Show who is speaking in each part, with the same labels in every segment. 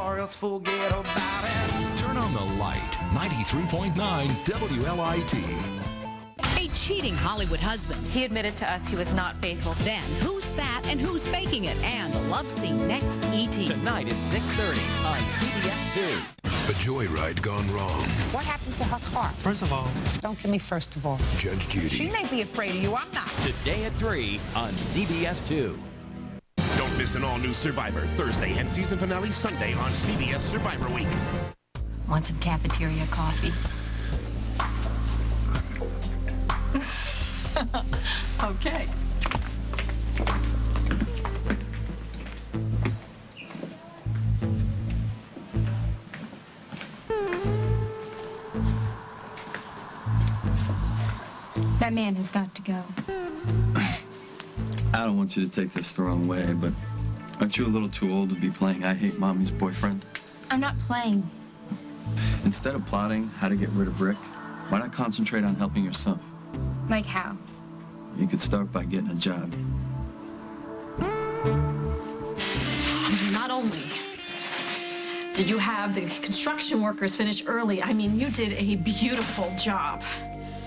Speaker 1: or else forget about it.
Speaker 2: Turn on the light. 93.9 WLIT.
Speaker 3: A cheating Hollywood husband.
Speaker 4: He admitted to us he was not faithful.
Speaker 3: Then, who's fat and who's faking it? And the love scene next, E.T.
Speaker 5: Tonight at 6:30 on CBS 2.
Speaker 2: A joyride gone wrong.
Speaker 6: What happened to her car?
Speaker 7: First of all,
Speaker 6: Don't give me first of all.
Speaker 2: Judge Judy.
Speaker 6: She may be afraid of you, I'm not.
Speaker 5: Today at 3 on CBS 2.
Speaker 8: Don't miss an all-new Survivor Thursday and season finale Sunday on CBS Survivor Week.
Speaker 4: Want some cafeteria coffee?
Speaker 3: Okay.
Speaker 4: That man has got to go.
Speaker 9: I don't want you to take this the wrong way, but aren't you a little too old to be playing I Hate Mommy's boyfriend?
Speaker 4: I'm not playing.
Speaker 9: Instead of plotting how to get rid of Rick, why not concentrate on helping yourself?
Speaker 4: Like how?
Speaker 9: You could start by getting a job.
Speaker 10: Not only did you have the construction workers finish early, I mean, you did a beautiful job.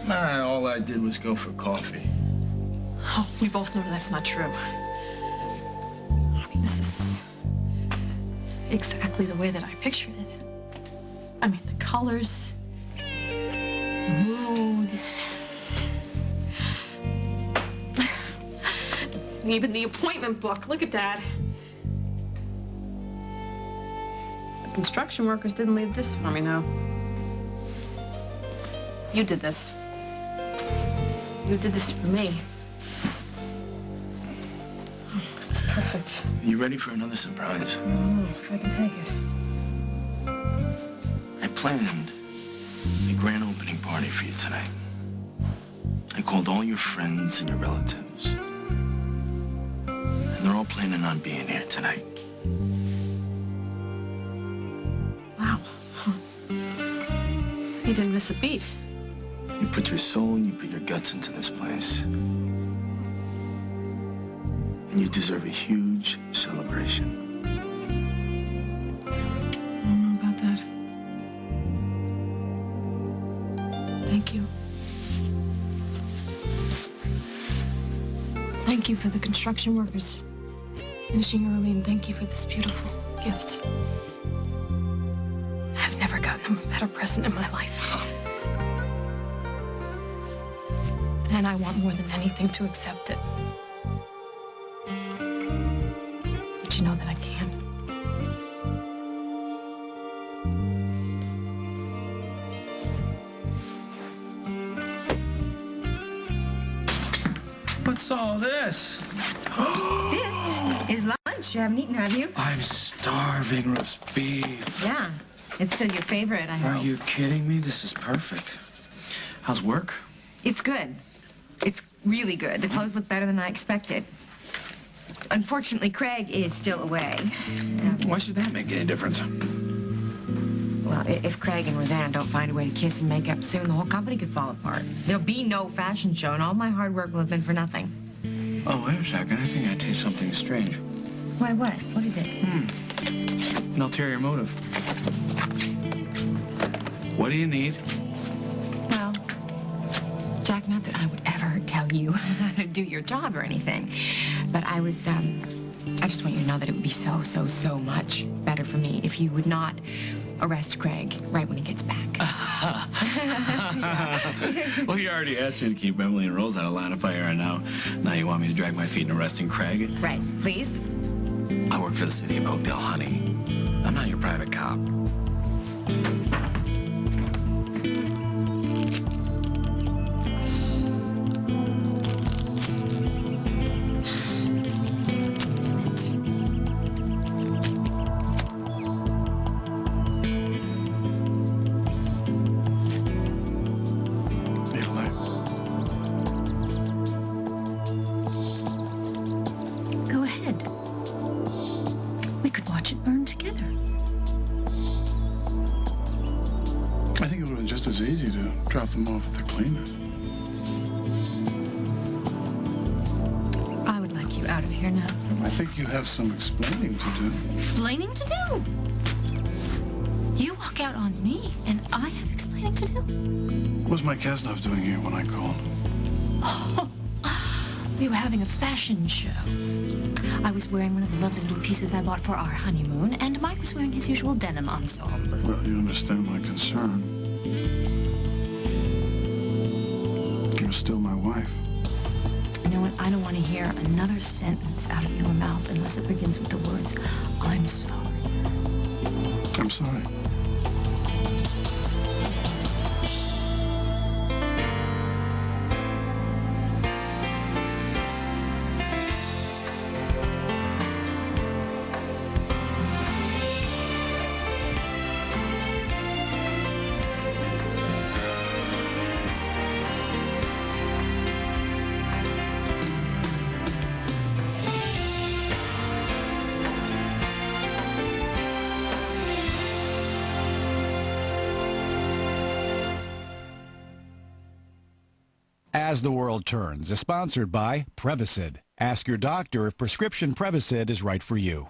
Speaker 7: all I did was go for coffee.
Speaker 10: Oh, we both know that's not true. I mean, this is exactly the way that I pictured it. I mean, the colors, the mood, even the appointment book. Look at that. The construction workers didn't leave this for me now. You did this. You did this for me. It's perfect.
Speaker 7: You ready for another surprise?
Speaker 10: I don't know if I can take it.
Speaker 7: I planned a grand opening party for you tonight. I called all your friends and your relatives. And they're all planning on being here tonight.
Speaker 10: Wow. You didn't miss a beat.
Speaker 7: You put your soul and you put your guts into this place. And you deserve a huge celebration.
Speaker 10: I don't know about that. Thank you. Thank you for the construction workers finishing early, and thank you for this beautiful gift. I've never gotten a better present in my life. And I want more than anything to accept it. But you know that I can.
Speaker 7: What's all this?
Speaker 4: This is lunch. You haven't eaten, have you?
Speaker 7: I'm starving. Roast beef.
Speaker 4: Yeah. It's still your favorite, I
Speaker 7: Are
Speaker 4: hope.
Speaker 7: you kidding me? This is perfect. How's work?
Speaker 6: It's good. It's really good. The clothes look better than I expected. Unfortunately, Craig is still away.
Speaker 7: Why should that make any difference?
Speaker 6: Well, if Craig and Roseanne don't find a way to kiss and make up soon, the whole company could fall apart. There'll be no fashion show, and all my hard work will have been for nothing.
Speaker 7: Oh, wait a second. I think I taste something strange.
Speaker 6: Why, what? What is it?
Speaker 7: An ulterior motive. What do you need?
Speaker 6: Well, Jack, not that I would ever tell you how to do your job or anything, but I just want you to know that it would be so much better for me if you would not arrest Craig right when he gets back.
Speaker 7: Well, you already asked me to keep Emily and Rose out of line of fire, and now you want me to drag my feet in arresting Craig?
Speaker 6: Right, please?
Speaker 7: I work for the city of Oakdale, honey. I'm not your private cop.
Speaker 10: Go ahead. We could watch it burn together.
Speaker 11: I think it would have been just as easy to drop them off at the cleaners.
Speaker 10: I would like you out of here now.
Speaker 11: I think you have some explaining to do.
Speaker 10: Explaining to do?
Speaker 6: You walk out on me, and I have explaining to do?
Speaker 11: What was my Kasnov doing here when I called?
Speaker 6: Oh, we were having a fashion show. I was wearing one of the lovely little pieces I bought for our honeymoon, and Mike was wearing his usual denim ensemble.
Speaker 11: Well, you understand my concern. You're still my wife.
Speaker 6: You know what? I don't want to hear another sentence out of your mouth unless it begins with the words, I'm sorry.
Speaker 11: I'm sorry.
Speaker 12: As the World Turns is sponsored by Prevacid. Ask your doctor if prescription Prevacid is right for you.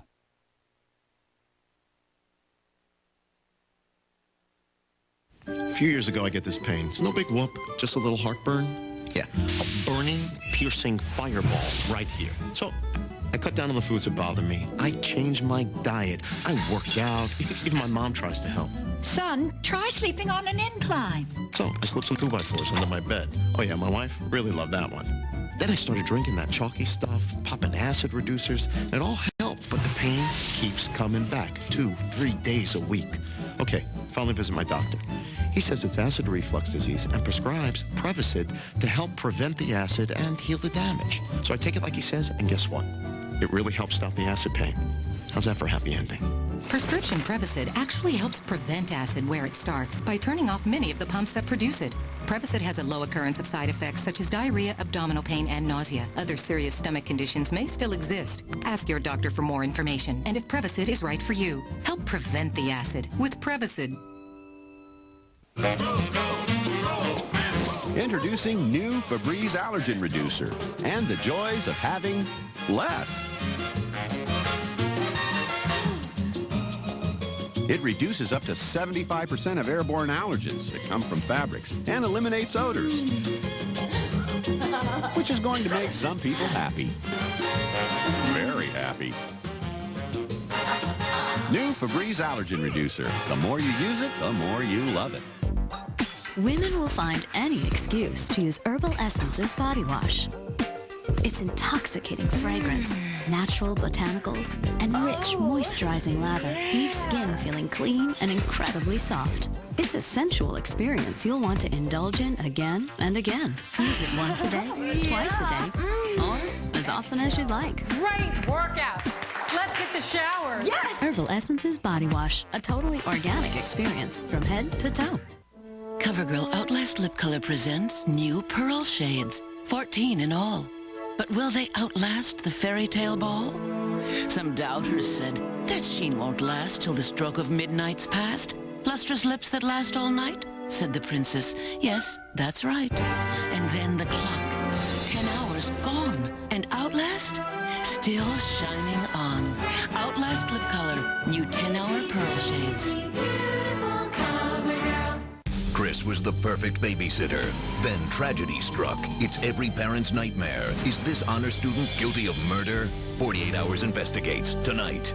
Speaker 13: A few years ago, I get this pain. It's no big whoop, just a little heartburn. Yeah, a burning, piercing fireball right here. So I cut down on the foods that bother me. I changed my diet. I worked out. Even my mom tries to help.
Speaker 3: Son, try sleeping on an incline.
Speaker 13: So I slipped some 2x4s under my bed. Oh yeah, my wife really loved that one. Then I started drinking that chalky stuff, popping acid reducers, and it all helped, but the pain keeps coming back 2-3 days a week. Okay, finally visit my doctor. He says it's acid reflux disease and prescribes Prevacid to help prevent the acid and heal the damage. So I take it like he says, and guess what? It really helps stop the acid pain. How's that for a happy ending?
Speaker 14: Prescription Prevacid actually helps prevent acid where it starts by turning off many of the pumps that produce it. Prevacid has a low occurrence of side effects such as diarrhea, abdominal pain, and nausea. Other serious stomach conditions may still exist. Ask your doctor for more information and if Prevacid is right for you. Help prevent the acid with Prevacid.
Speaker 15: Introducing new Febreze Allergen Reducer and the joys of having less. It reduces up to 75% of airborne allergens that come from fabrics and eliminates odors, which is going to make some people happy. Very happy. New Febreze Allergen Reducer. The more you use it, the more you love it.
Speaker 16: Women will find any excuse to use Herbal Essences body wash. Its intoxicating fragrance, natural botanicals, and rich, moisturizing lather leave skin feeling clean and incredibly soft. It's a sensual experience you'll want to indulge in again and again. Use it once a day, twice a day, or as often as you'd like.
Speaker 10: Great workout. Let's hit the shower. Yes!
Speaker 16: Herbal Essences body wash, a totally organic experience from head to toe.
Speaker 17: CoverGirl Outlast Lip Color presents new pearl shades, 14 in all. But will they outlast the fairy tale ball? Some doubters said, that sheen won't last till the stroke of midnight's past. Lustrous lips that last all night? Said the princess, yes, that's right. And then the clock, 10 hours gone. And Outlast, still shining on. Outlast Lip Color, new 10-hour pearl shades.
Speaker 2: Chris was the perfect babysitter. Then tragedy struck. It's every parent's nightmare. Is this honor student guilty of murder? 48 Hours investigates tonight.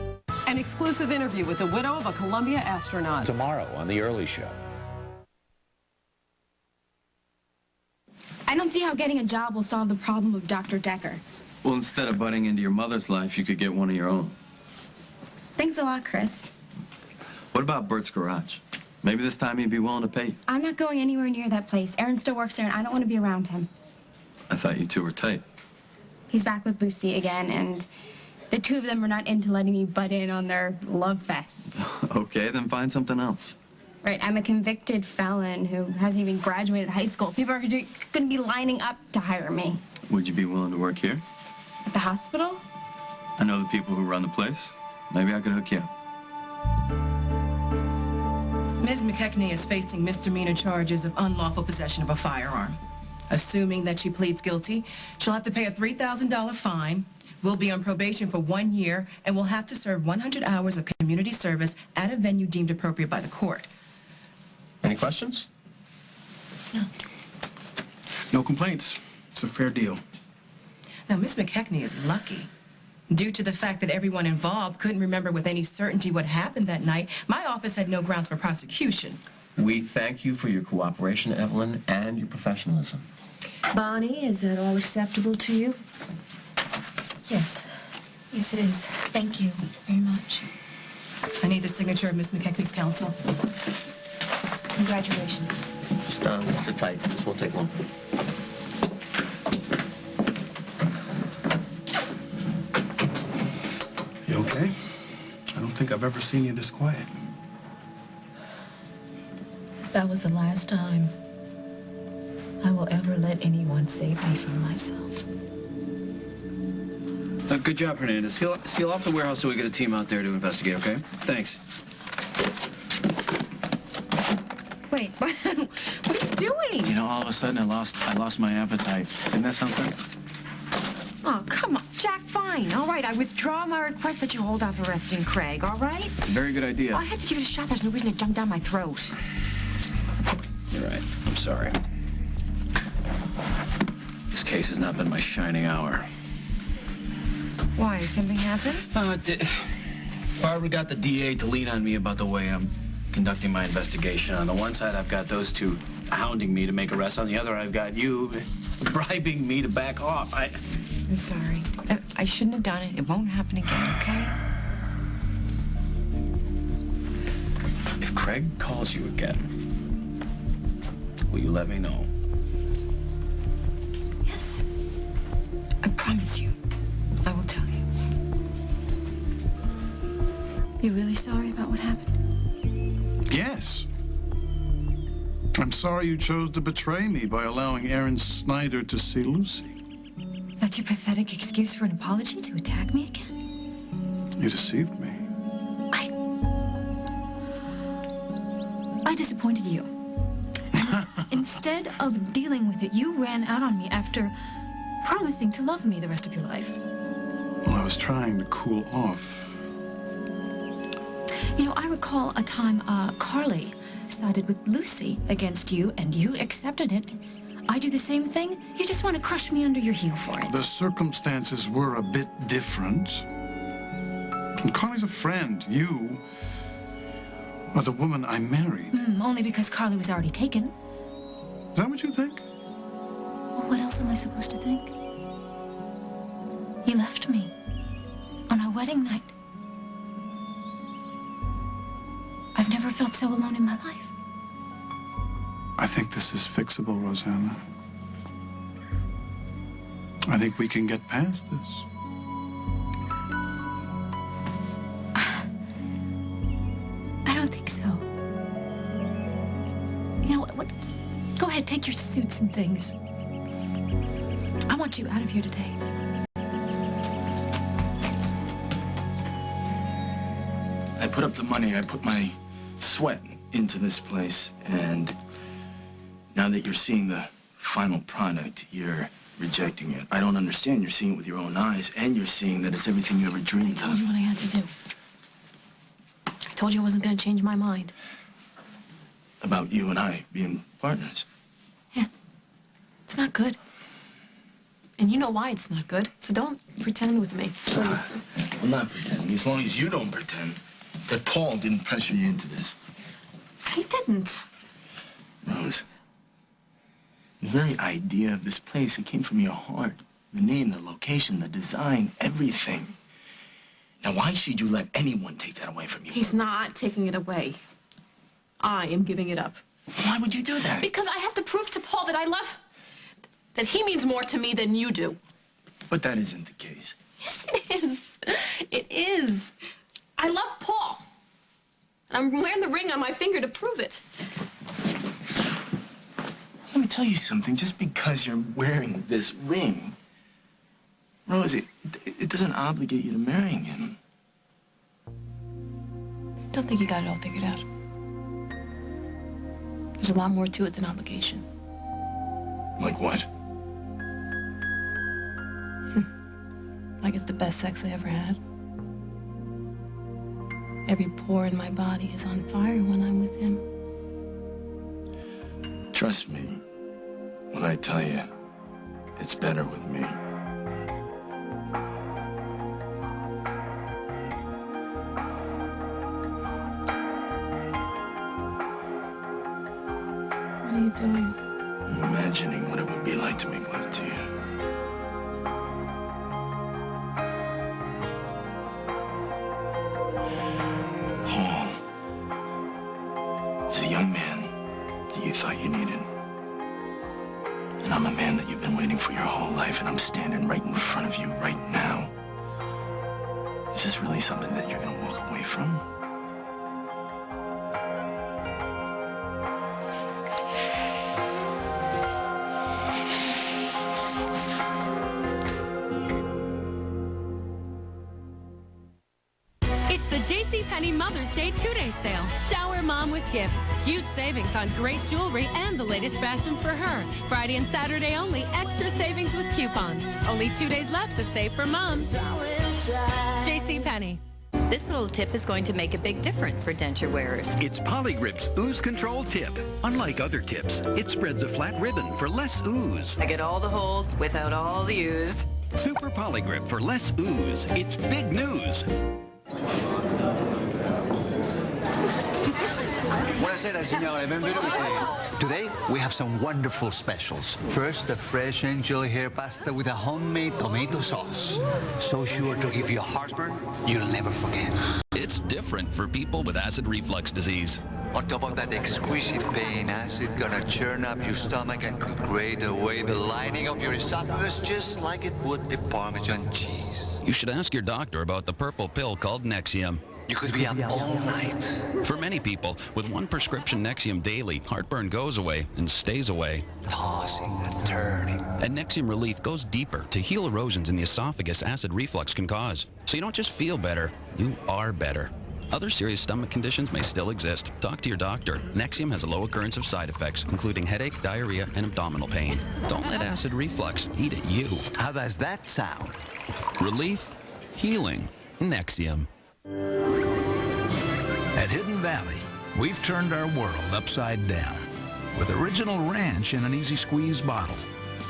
Speaker 18: An exclusive interview with the widow of a Columbia astronaut.
Speaker 5: Tomorrow on The Early Show.
Speaker 6: I don't see how getting a job will solve the problem of Dr. Decker.
Speaker 9: Well, instead of butting into your mother's life, you could get one of your own.
Speaker 6: Thanks a lot, Chris.
Speaker 9: What about Bert's garage? Maybe this time he'd be willing to pay you.
Speaker 6: I'm not going anywhere near that place. Aaron still works there, and I don't want to be around him.
Speaker 9: I thought you two were tight.
Speaker 6: He's back with Lucy again, and the two of them are not into letting me butt in on their love fest.
Speaker 9: Okay, then find something else.
Speaker 6: Right, I'm a convicted felon who hasn't even graduated high school. People are going to be lining up to hire me.
Speaker 9: Would you be willing to work here?
Speaker 6: At the hospital?
Speaker 9: I know the people who run the place. Maybe I could hook you up.
Speaker 19: Ms. McKechnie is facing misdemeanor charges of unlawful possession of a firearm. Assuming that she pleads guilty, she'll have to pay a $3,000 fine, will be on probation for 1 year and will have to serve 100 hours of community service at a venue deemed appropriate by the court.
Speaker 20: Any questions?
Speaker 19: No.
Speaker 21: No complaints. It's a fair deal.
Speaker 19: Now, Miss McKechnie is lucky. Due to the fact that everyone involved couldn't remember with any certainty what happened that night, my office had no grounds for prosecution.
Speaker 20: We thank you for your cooperation, Evelyn, and your professionalism.
Speaker 4: Bonnie, is that all acceptable to you?
Speaker 6: Yes. Yes, it is. Thank you very much.
Speaker 19: I need the signature of Miss McKechnie's counsel.
Speaker 6: Congratulations.
Speaker 20: Just sit tight. This won't take long.
Speaker 11: You okay? I don't think I've ever seen you this quiet.
Speaker 6: That was the last time I will ever let anyone save me from myself.
Speaker 22: Good job, Hernandez. Seal off the warehouse so we get a team out there to investigate, okay? Thanks.
Speaker 4: Wait, what are you doing?
Speaker 7: You know, all of a sudden I lost my appetite. Isn't that something?
Speaker 4: Oh, come on. Jack, fine. All right, I withdraw my request that you hold off arresting Craig, all right?
Speaker 7: It's a very good idea.
Speaker 4: Oh, I had to give it a shot. There's no reason to jump down my throat.
Speaker 22: You're right. I'm sorry. This case has not been my shining hour.
Speaker 4: Why? Something happened?
Speaker 22: Barbara got the DA to lean on me about the way I'm conducting my investigation. On the one side, I've got those two hounding me to make arrests. On the other, I've got you bribing me to back off.
Speaker 4: I'm sorry. I shouldn't have done it. It won't happen again, okay?
Speaker 22: If Craig calls you again, will you let me know?
Speaker 6: Yes. I promise you. I will tell you. You really sorry about what happened?
Speaker 11: Yes. I'm sorry you chose to betray me by allowing Aaron Snyder to see Lucy.
Speaker 6: That's your pathetic excuse for an apology to attack me again?
Speaker 11: You deceived me.
Speaker 6: I disappointed you. Instead of dealing with it, you ran out on me after promising to love me the rest of your life.
Speaker 11: Well, I was trying to cool off.
Speaker 6: You know, I recall a time Carly sided with Lucy against you, and you accepted it. I do the same thing. You just want to crush me under your heel for it.
Speaker 11: The circumstances were a bit different. And Carly's a friend. You are the woman I married.
Speaker 6: Only because Carly was already taken.
Speaker 11: Is that what you think?
Speaker 6: Well, what else am I supposed to think? You left me on our wedding night. I've never felt so alone in my life.
Speaker 11: I think this is fixable, Rosanna. I think we can get past this.
Speaker 6: I don't think so. You know what? Go ahead, take your suits and things. I want you out of here today.
Speaker 7: I put up the money, I put my sweat into this place, and now that you're seeing the final product, you're rejecting it. I don't understand. You're seeing it with your own eyes, and you're seeing that it's everything you ever dreamed
Speaker 10: I told you what I had to do. I told you I wasn't going to change my mind.
Speaker 7: about you and I being partners.
Speaker 10: Yeah. It's not good. And you know why it's not good, so don't pretend with me.
Speaker 7: I'm not pretending, as long as you don't pretend that Paul didn't pressure you into this.
Speaker 10: He didn't.
Speaker 7: Rose, the very idea of this place, it came from your heart. The name, the location, the design, everything. Now, why should you let anyone take that away from you?
Speaker 10: He's not taking it away. I am giving it up.
Speaker 7: Why would you do that?
Speaker 10: Because I have to prove to Paul that I love... that he means more to me than you do.
Speaker 7: But that isn't the case.
Speaker 10: Yes, it is. It is. I love Paul. And I'm wearing the ring on my finger to prove it.
Speaker 7: Let me tell you something. Just because you're wearing this ring, Rose, it doesn't obligate you to marrying him.
Speaker 10: Don't think you got it all figured out. There's a lot more to it than obligation.
Speaker 7: Like what?
Speaker 10: Like like it's the best sex I ever had. Every pore in my body is on fire when I'm with him.
Speaker 7: Trust me when I tell you it's better with me.
Speaker 10: What are you doing?
Speaker 7: I'm imagining what it would be like to make love to you. Paul is a young man that you thought you needed. And I'm a man that you've been waiting for your whole life, and I'm standing right in front of you right now. Is this really something that you're gonna walk away from?
Speaker 1: It's the JCPenney Mother's Day 2-day sale. Shower mom with gifts. Huge savings on great jewelry and the latest fashions for her. Friday and Saturday only, extra savings with coupons. Only 2 days left to save for mom. JCPenney.
Speaker 8: This little tip is going to make a big difference for denture wearers.
Speaker 23: It's Polygrip's Ooze Control Tip. Unlike other tips, it spreads a flat ribbon for less ooze.
Speaker 8: I get all the hold without all the ooze.
Speaker 23: Super Polygrip for less ooze. It's big news.
Speaker 24: Buonasera signore, benvenuti. Today we have some wonderful specials. First, a fresh angel hair pasta with a homemade tomato sauce. So sure to give you heartburn, you'll never forget.
Speaker 25: It's different for people with acid reflux disease.
Speaker 24: On top of that exquisite pain, acid gonna churn up your stomach and could grate away the lining of your esophagus just like it would a Parmesan cheese.
Speaker 25: You should ask your doctor about the purple pill called Nexium.
Speaker 24: You could be up all night.
Speaker 25: For many people, with one prescription Nexium daily, heartburn goes away and stays away.
Speaker 24: Tossing and turning.
Speaker 25: And Nexium Relief goes deeper to heal erosions in the esophagus acid reflux can cause. So you don't just feel better, you are better. Other serious stomach conditions may still exist. Talk to your doctor. Nexium has a low occurrence of side effects, including headache, diarrhea, and abdominal pain. Don't let acid reflux eat at you.
Speaker 24: How does that sound?
Speaker 25: Relief, healing, Nexium.
Speaker 26: At Hidden Valley, we've turned our world upside down with original ranch in an easy squeeze bottle.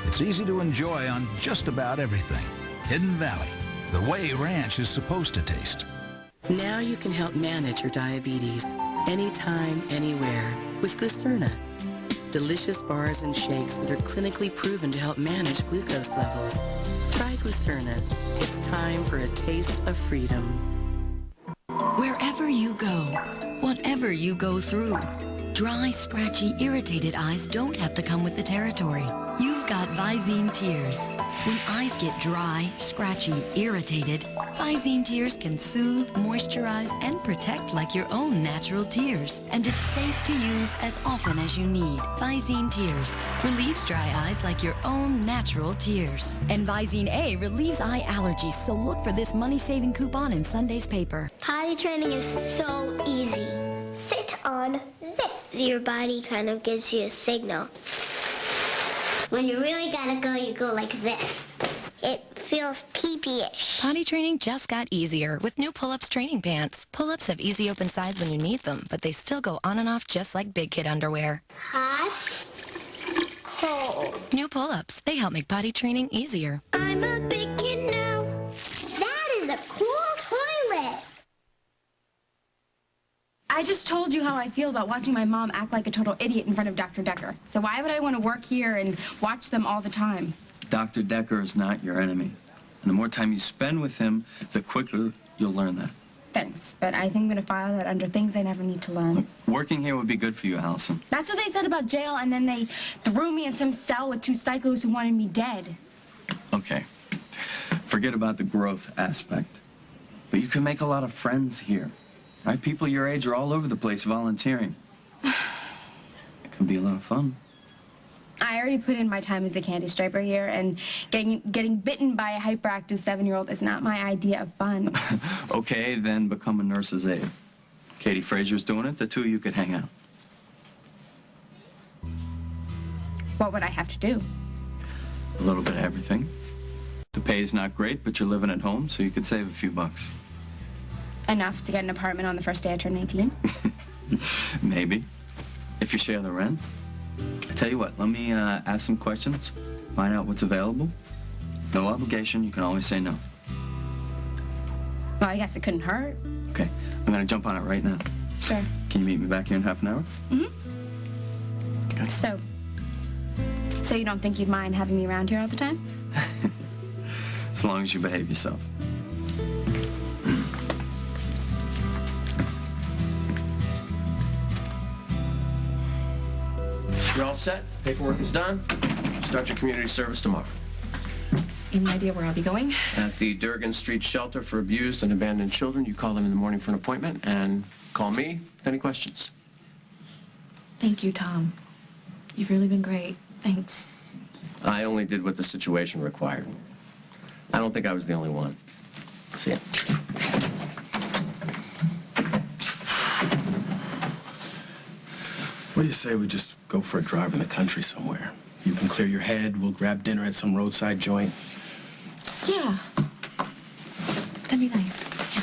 Speaker 26: It's easy to enjoy on just about everything. Hidden Valley, the way ranch is supposed to taste.
Speaker 27: Now you can help manage your diabetes anytime, anywhere with Glucerna. Delicious bars and shakes that are clinically proven to help manage glucose levels. Try Glucerna. It's time for a taste of freedom.
Speaker 28: Wherever you go, whatever you go through, dry, scratchy, irritated eyes don't have to come with the territory. You've got Visine Tears. When eyes get dry, scratchy, irritated, Visine Tears can soothe, moisturize, and protect like your own natural tears. And it's safe to use as often as you need. Visine Tears relieves dry eyes like your own natural tears. And Visine A relieves eye allergies, so look for this money-saving coupon in Sunday's paper.
Speaker 29: Potty training is so easy. Sit on this. Your body kind of gives you a signal. When you really gotta go, you go like this. It feels pee-pee-ish.
Speaker 30: Potty training just got easier with new Pull-Ups training pants. Pull-Ups have easy open sides when you need them, but they still go on and off just like big kid underwear.
Speaker 29: Hot, cold.
Speaker 30: New Pull-Ups. They help make potty training easier.
Speaker 29: I'm a big kid now. That is a cool toilet.
Speaker 6: I just told you how I feel about watching my mom act like a total idiot in front of Dr. Decker. So why would I want to work here and watch them all the time?
Speaker 9: Dr. Decker is not your enemy. And the more time you spend with him, the quicker you'll learn that.
Speaker 6: Thanks, but I think I'm going to file that under things I never need to learn.
Speaker 9: Working here would be good for you, Allison.
Speaker 6: That's what they said about jail, and then they threw me in some cell with two psychos who wanted me dead.
Speaker 9: Okay. Forget about the growth aspect. But you can make a lot of friends here. Right? People your age are all over the place volunteering. It can be a lot of fun.
Speaker 6: I already put in my time as a candy striper here, and getting bitten by a hyperactive 7-year-old is not my idea of fun.
Speaker 9: Okay, then become a nurse's aide. Katie Frazier's doing it. The two of you could hang out.
Speaker 6: What would I have to do?
Speaker 9: A little bit of everything. The pay's not great, but you're living at home, so you could save a few bucks.
Speaker 2: Enough to get an apartment on the first day I turn 18?
Speaker 9: Maybe. If you share the rent. I tell you what, let me ask some questions, find out what's available. No obligation, you can always say no.
Speaker 2: Well, I guess it couldn't hurt.
Speaker 9: Okay, I'm gonna jump on it right now.
Speaker 2: Sure.
Speaker 9: Can you meet me back here in half an hour?
Speaker 2: Mm-hmm. Okay. So you don't think you'd mind having me around here all the time?
Speaker 9: As long as you behave yourself.
Speaker 20: You're all set? Paperwork is done. Start your community service tomorrow.
Speaker 19: Any idea where I'll be going?
Speaker 20: At the Durgan Street Shelter for Abused and Abandoned Children. You call them in the morning for an appointment and call me with any questions.
Speaker 10: Thank you, Tom. You've really been great. Thanks.
Speaker 20: I only did what the situation required. I don't think I was the only one. See ya.
Speaker 21: What do you say we just go for a drive in the country somewhere? You can clear your head, we'll grab dinner at some roadside joint.
Speaker 10: Yeah. That'd be nice. Yeah.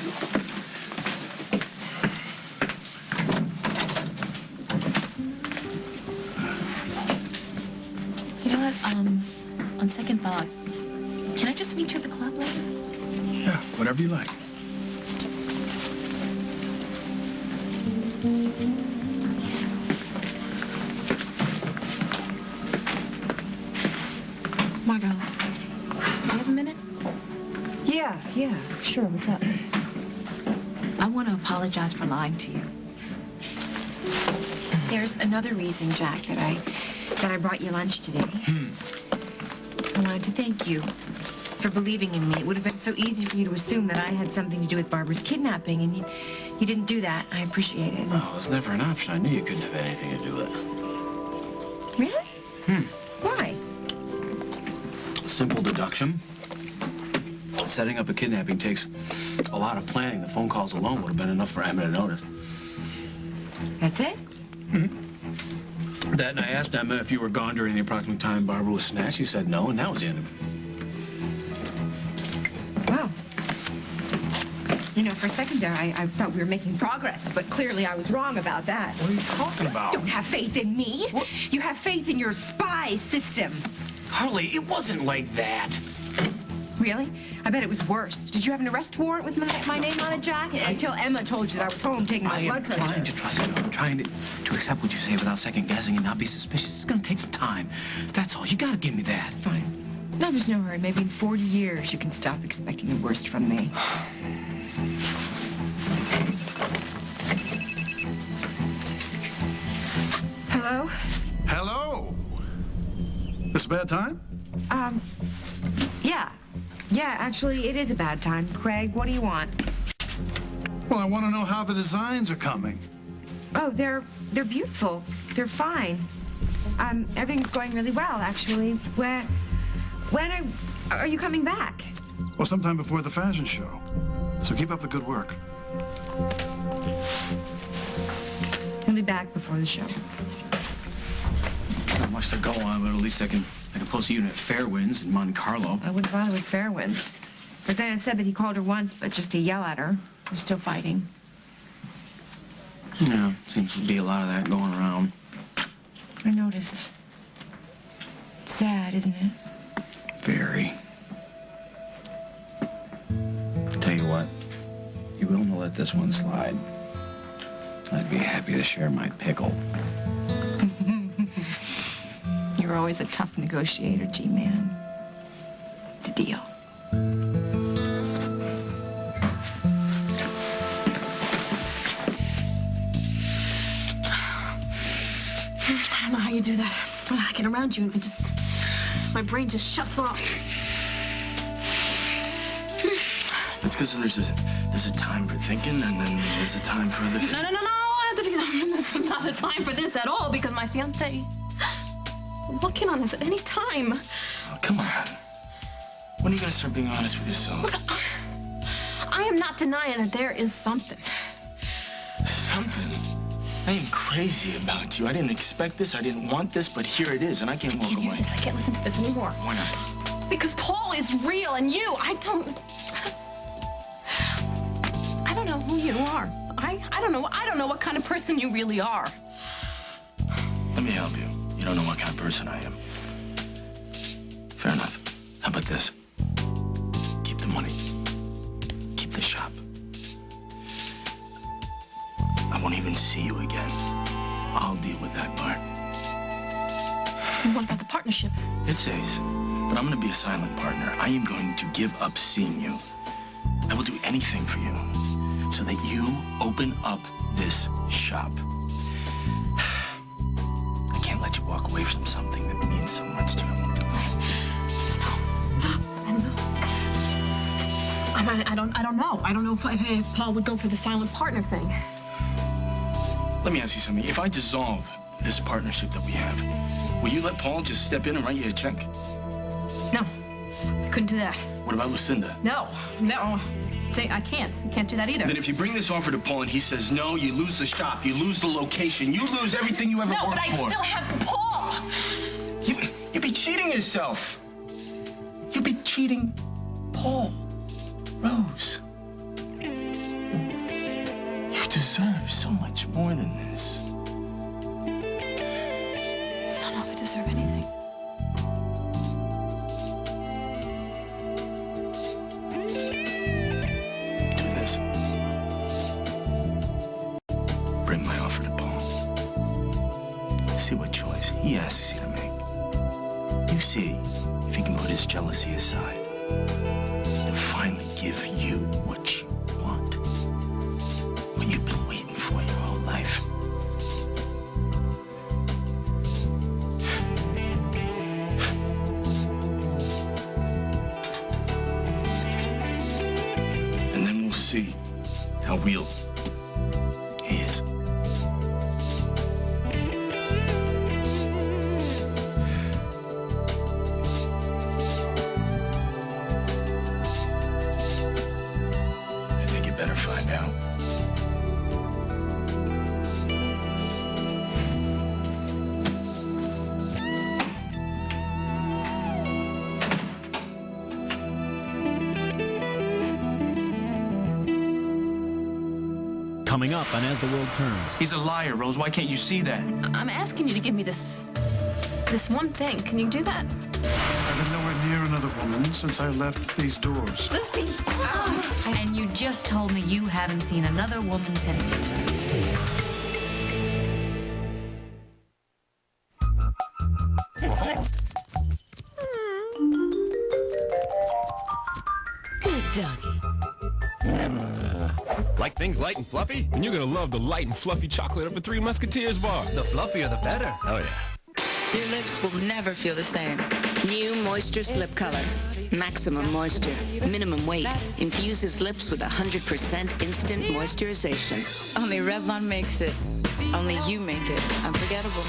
Speaker 10: You know what? On second thought, can I just meet you at the club later?
Speaker 21: Yeah, whatever you like.
Speaker 10: Margot, do you have a minute?
Speaker 4: Yeah, sure. What's up?
Speaker 10: I want to apologize for lying to you.
Speaker 6: There's another reason, Jack, that I brought you lunch today. I wanted to thank you for believing in me. It would have been so easy for you to assume that I had something to do with Barbara's kidnapping, and you didn't do that. I appreciate it.
Speaker 22: Oh, it was never an option. I knew you couldn't have anything to do with it.
Speaker 6: Really? Why?
Speaker 22: Simple deduction. Setting up a kidnapping takes a lot of planning. The phone calls alone would have been enough for Emma to notice.
Speaker 6: That's it?
Speaker 22: That, and I asked Emma if you were gone during the approximate time Barbara was snatched. She said no, and that was the end of it.
Speaker 6: Wow. You know, for a second there, I thought we were making progress, but clearly I was wrong about that.
Speaker 22: What are you talking about?
Speaker 6: You don't have faith in me. What? You have faith in your spy system.
Speaker 22: Harley, it wasn't like that.
Speaker 6: Really? I bet it was worse. Did you have an arrest warrant with my name on it, Jack? Until Emma told you that I was home taking my blood pressure.
Speaker 22: I'm trying to trust you. I'm trying to accept what you say without second guessing and not be suspicious. It's gonna take some time. That's all. You gotta give me that.
Speaker 6: Fine. No, there's no hurry. Maybe in 40 years you can stop expecting the worst from me. Hello?
Speaker 11: Hello? This a bad time?
Speaker 6: Yeah. Yeah, actually, it is a bad time. Craig, what do you want?
Speaker 11: Well, I want to know how the designs are coming.
Speaker 6: Oh, they're beautiful. They're fine. Everything's going really well, actually. When are you coming back?
Speaker 11: Well, sometime before the fashion show. So keep up the good work.
Speaker 6: I'll be back before the show.
Speaker 22: Not much to go on, but at least I can post a unit at Fairwinds in Monte Carlo.
Speaker 6: I wouldn't bother with Fairwinds. Rosanna said that he called her once, but just to yell at her. They're still fighting.
Speaker 22: Yeah, seems to be a lot of that going around.
Speaker 6: I noticed. Sad, isn't it?
Speaker 22: Very. Tell you what, you willing to let this one slide? I'd be happy to share my pickle.
Speaker 6: You're always a tough negotiator, G-Man. It's a deal.
Speaker 10: I don't know how you do that. When I get around you, and my brain just shuts off.
Speaker 7: It's because there's a time for thinking, and then there's a time for the...
Speaker 10: No. I have to figure this is not a time for this at all, because my fiancé... looking on us at any time.
Speaker 7: Oh, come on. When are you gonna start being honest with yourself?
Speaker 10: Look, I am not denying that there is something.
Speaker 7: Something? I am crazy about you. I didn't expect this. I didn't want this, but here it is, and I can't walk away.
Speaker 10: I can't listen to this anymore.
Speaker 7: Why not?
Speaker 10: Because Paul is real, and you, I don't know who you are. I don't know what kind of person you really are.
Speaker 7: Let me help you. You don't know what kind of person I am. Fair enough. How about this? Keep the money. Keep the shop. I won't even see you again. I'll deal with that part.
Speaker 10: And what about the partnership?
Speaker 7: It says, but I'm going to be a silent partner. I am going to give up seeing you. I will do anything for you so that you open up this shop. I can't let you walk away from something that means so much to you.
Speaker 10: I don't know. I don't know if Paul would go for the silent partner thing.
Speaker 7: Let me ask you something. If I dissolve this partnership that we have, will you let Paul just step in and write you a check?
Speaker 10: No, I couldn't do that.
Speaker 7: What about Lucinda?
Speaker 10: No. Say, I can't do that either.
Speaker 7: Then if you bring this offer to Paul and he says no, you lose the shop, you lose the location, you lose everything you ever worked for.
Speaker 10: No, but I still have Paul.
Speaker 7: You'd be cheating yourself. You'd be cheating Paul. Rose. You deserve so much more than this.
Speaker 10: I don't know if I deserve anything.
Speaker 7: Do this. Bring my offer to Paul. See what choice he asks you to make. You see if he can put his jealousy aside and finally give you what you want. What you've been waiting for your whole life. And then we'll see how real he is. I think you better find out.
Speaker 1: Coming up on As the World Turns.
Speaker 3: He's a liar, Rose. Why can't you see that?
Speaker 10: I'm asking you to give me this one thing. Can you do that?
Speaker 11: I've been nowhere near another woman since I left these doors.
Speaker 10: Lucy!
Speaker 4: And you just told me you haven't seen another woman since you.
Speaker 28: Good doggy.
Speaker 5: Like things light and fluffy?
Speaker 12: And you're gonna love the light and fluffy chocolate of a Three Musketeers bar.
Speaker 5: The fluffier, the better. Oh, yeah.
Speaker 13: Your lips will never feel the same. New Moisture Slip Color. Maximum moisture, minimum weight. Infuses lips with 100% instant moisturization. Only Revlon makes it. Only you make it unforgettable.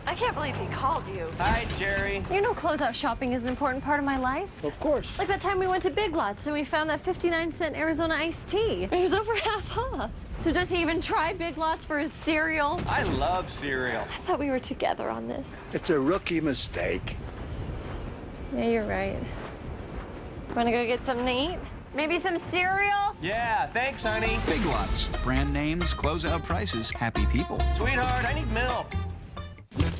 Speaker 14: I can't believe he called you.
Speaker 15: Hi, Jerry.
Speaker 14: You know closeout shopping is an important part of my life.
Speaker 15: Of course.
Speaker 14: Like that time we went to Big Lots and we found that 59-cent Arizona iced tea. It was over half off. So does he even try Big Lots for his cereal?
Speaker 15: I love cereal.
Speaker 14: I thought we were together on this.
Speaker 15: It's a rookie mistake.
Speaker 14: Yeah, you're right. Wanna go get something to eat? Maybe some cereal?
Speaker 15: Yeah, thanks, honey.
Speaker 26: Big Lots. Brand names, closeout prices, happy people.
Speaker 15: Sweetheart, I need milk.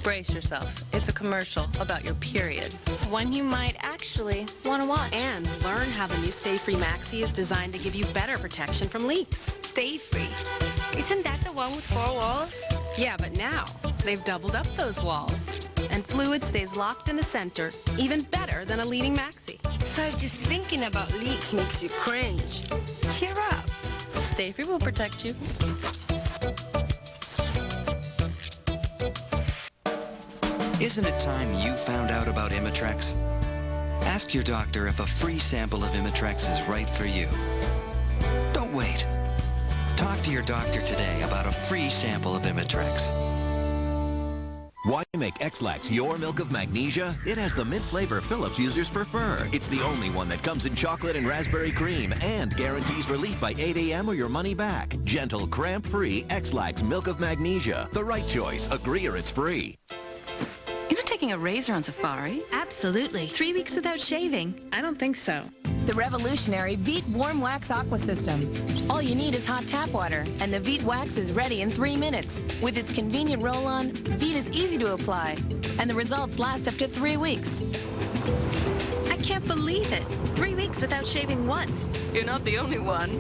Speaker 8: Brace yourself. It's a commercial about your period. One you might actually want to watch.
Speaker 16: And learn how the new Stay Free Maxi is designed to give you better protection from leaks.
Speaker 14: Stay Free. Isn't that the one with 4 walls?
Speaker 16: Yeah, but now they've doubled up those walls. And fluid stays locked in the center, even better than a leading Maxi.
Speaker 14: So just thinking about leaks makes you cringe. Cheer up.
Speaker 16: Stay Free will protect you.
Speaker 17: Isn't it time you found out about Imitrex? Ask your doctor if a free sample of Imitrex is right for you. Don't wait. Talk to your doctor today about a free sample of Imitrex.
Speaker 18: Why make X-Lax your milk of magnesia? It has the mint flavor Philips users prefer. It's the only one that comes in chocolate and raspberry cream and guarantees relief by 8 a.m. or your money back. Gentle, cramp-free X-Lax milk of magnesia. The right choice. Agree or it's free.
Speaker 10: You're not taking
Speaker 1: taking a razor on safari?
Speaker 16: Absolutely. 3 weeks without shaving? I don't think so.
Speaker 2: The revolutionary Veet Warm Wax Aqua System. All you need is hot tap water, and the Veet Wax is ready in 3 minutes. With its convenient roll-on, Veet is easy to apply, and the results last up to 3 weeks.
Speaker 16: I can't believe it. 3 weeks without shaving once. You're not the only one.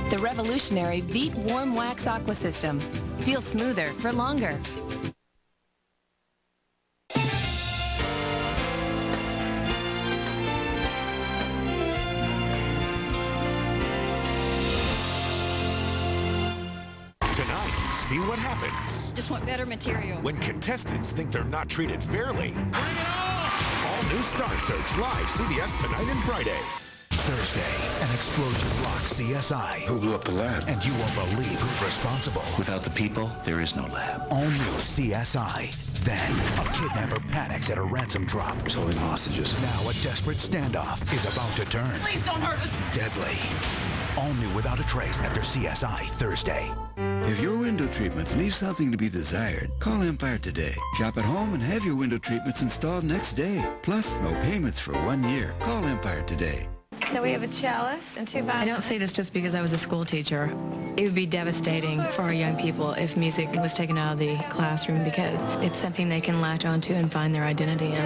Speaker 2: The revolutionary Veet Warm Wax Aqua System. Feel smoother for longer.
Speaker 9: Tonight, see what happens
Speaker 19: Just want better material.
Speaker 9: when contestants think they're not treated fairly. Bring it on! All new Star Search live CBS tonight and Friday.
Speaker 23: Thursday, an explosion rocks CSI.
Speaker 24: Who blew up the lab?
Speaker 23: And you won't believe who's responsible.
Speaker 24: Without the people, there is no lab.
Speaker 23: All new CSI. Then, a kidnapper panics at a ransom drop.
Speaker 24: He's holding hostages.
Speaker 23: Now a desperate standoff is about to turn.
Speaker 19: Please don't hurt us.
Speaker 23: Deadly. All new Without a Trace after CSI Thursday.
Speaker 25: If your window treatments leave something to be desired, call Empire today. Shop at home and have your window treatments installed next day. Plus, no payments for 1 year. Call Empire today.
Speaker 6: So we have a cellist and 2 violins.
Speaker 2: I don't say this just because I was a school teacher. It would be devastating for our young people if music was taken out of the classroom because it's something they can latch onto and find their identity in.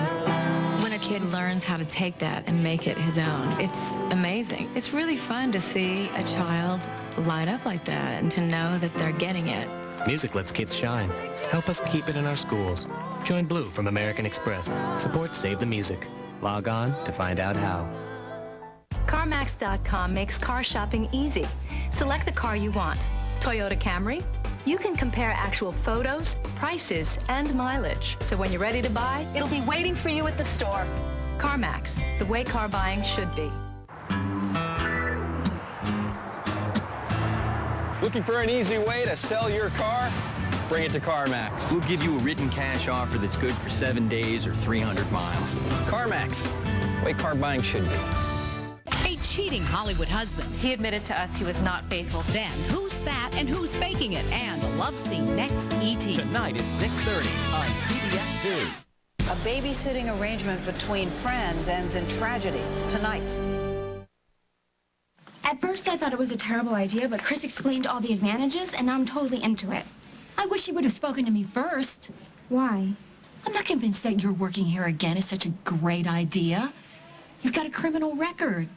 Speaker 2: When a kid learns how to take that and make it his own, it's amazing. It's really fun to see a child light up like that and to know that they're getting it.
Speaker 27: Music lets kids shine. Help us keep it in our schools. Join Blue from American Express. Support Save the Music. Log on to find out how.
Speaker 16: CarMax.com makes car shopping easy. Select the car you want. Toyota Camry? You can compare actual photos, prices, and mileage. So when you're ready to buy, it'll be waiting for you at the store. CarMax, the way car buying should be.
Speaker 29: Looking for an easy way to sell your car? Bring it to CarMax. We'll give you a written cash offer that's good for 7 days or 300 miles. CarMax, the way car buying should be.
Speaker 30: A cheating Hollywood husband.
Speaker 16: He admitted to us he was not faithful.
Speaker 30: Then, who's fat and who's faking it? And a love scene next, E.T.
Speaker 31: Tonight at 6:30 on CBS 2.
Speaker 32: A babysitting arrangement between friends ends in tragedy tonight.
Speaker 6: At first, I thought it was a terrible idea, but Chris explained all the advantages, and now I'm totally into it.
Speaker 33: I wish you would have spoken to me first.
Speaker 6: Why?
Speaker 33: I'm not convinced that you're working here again is such a great idea. You've got a criminal record.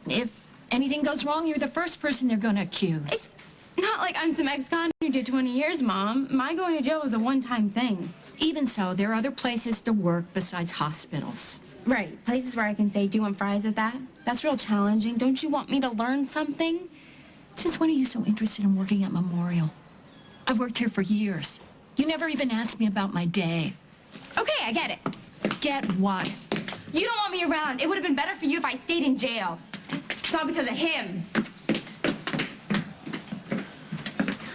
Speaker 33: If anything goes wrong, you're the first person they're going to accuse.
Speaker 6: It's not like I'm some ex-con who did 20 years, Mom. My going to jail was a one-time thing.
Speaker 33: Even so, there are other places to work besides hospitals.
Speaker 6: Right, places where I can say, do you want fries with that? That's real challenging. Don't you want me to learn something?
Speaker 33: Since when are you so interested in working at Memorial? I've worked here for years. You never even asked me about my day.
Speaker 6: Okay, I get it.
Speaker 33: Get what?
Speaker 6: You don't want me around. It would have been better for you if I stayed in jail. It's all because of him.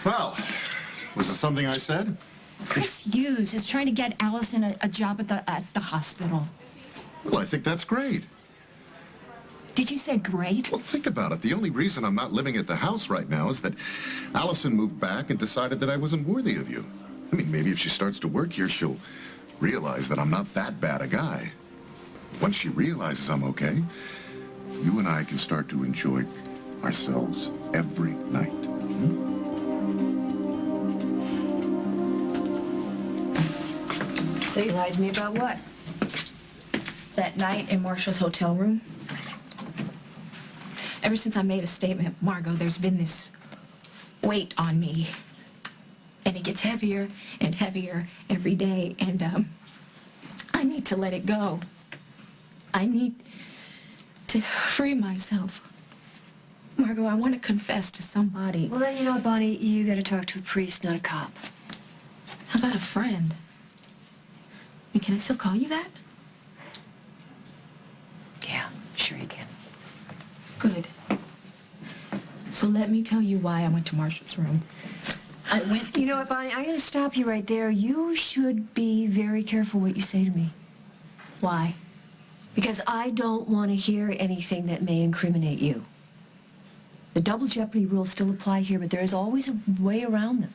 Speaker 34: Well, was it something I said?
Speaker 33: Chris Hughes is trying to get Allison a job at the hospital.
Speaker 34: Well, I think that's great.
Speaker 33: Did you say great?
Speaker 34: Well, think about it. The only reason I'm not living at the house right now is that Allison moved back and decided that I wasn't worthy of you. I mean, maybe if she starts to work here, she'll realize that I'm not that bad a guy. Once she realizes I'm okay, you and I can start to enjoy ourselves every night.
Speaker 6: So you lied to me about what? That night in Marshall's hotel room? Ever since I made a statement, Margot, there's been this weight on me. And it gets heavier and heavier every day, and I need to let it go. I need to free myself. Margot, I want to confess to somebody.
Speaker 35: Well, then, you know what, Bonnie? You gotta talk to a priest, not a cop.
Speaker 6: How about a friend? I mean, can I still call you that?
Speaker 35: Yeah, sure you can.
Speaker 6: Good. So let me tell you why I went to Marshall's room. I went...
Speaker 35: You know what, Bonnie? I gotta stop you right there. You should be very careful what you say to me.
Speaker 6: Why?
Speaker 35: Because I don't want to hear anything that may incriminate you. The double jeopardy rules still apply here, but there is always a way around them.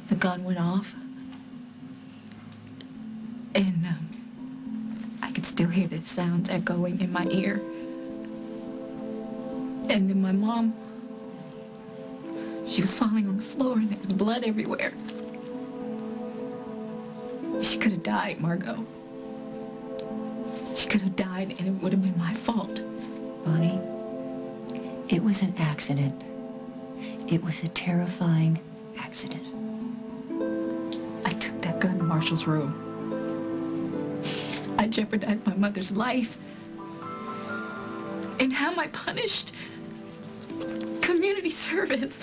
Speaker 6: The gun went off? And I could still hear the sounds echoing in my ear. And then my mom, she was falling on the floor and there was blood everywhere. She could have died, Margot. She could have died and it would have been my fault.
Speaker 35: Bonnie, it was an accident. It was a terrifying accident.
Speaker 6: I took that gun to Marshall's room. I jeopardized my mother's life. And how am I punished? Community service.